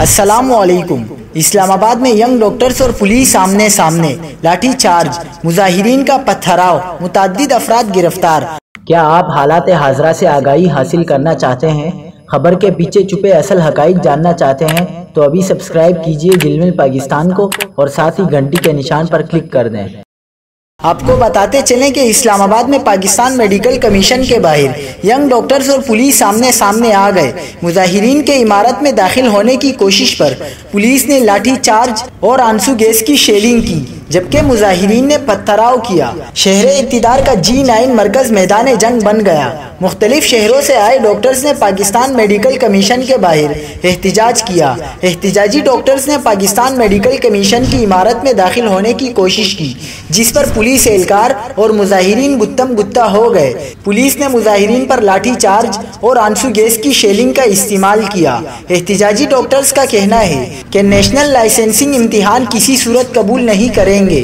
السلام علیکم۔ اسلام آباد میں ینگ ڈاکٹرز اور پولیس آمنے سامنے، لاٹھی چارج، مظاہرین کا پتھراؤ، متعدد افراد گرفتار۔ کیا آپ حالات حاضرہ سے آگاہی حاصل کرنا چاہتے ہیں؟ خبر کے پیچھے چھپے اصل حقائق جاننا چاہتے ہیں تو ابھی سبسکرائب کیجئے جلمل پاکستان کو اور ساتھ ہی گھنٹی کے نشان پر کلک کر دیں۔ آپ کو بتاتے چلیں کہ اسلام آباد میں پاکستان میڈیکل کمیشن کے باہر ینگ ڈاکٹرز اور پولیس آمنے سامنے آ گئے۔ مظاہرین کے عمارت میں داخل ہونے کی کوشش پر پولیس نے لاٹھی چارج اور آنسو گیس کی شیلنگ کی، جبکہ مظاہرین نے پتھراؤ کیا۔ شہر اقتدار کا G9 مرکز میدان جنگ بن گیا۔ مختلف شہروں سے آئے ڈاکٹرز نے پاکستان میڈیکل کمیشن کے باہر احتجاج کیا۔ احتجاجی ڈاکٹرز نے پاکستان میڈیکل کمیشن کی عمارت میں داخل ہونے کی کوشش کی، جس پر پولیس اہلکار اور مظاہرین گتم گتا ہو گئے۔ پولیس نے مظاہرین پر لاٹھی چارج اور آنسو گیس کی شیلنگ کا استعمال کیا۔ احتجاجی ڈاکٹرز کا کہنا ہے کہ نیشنل لائسنسنگ امتحان کسی صورت قبول نہیں کریں گے۔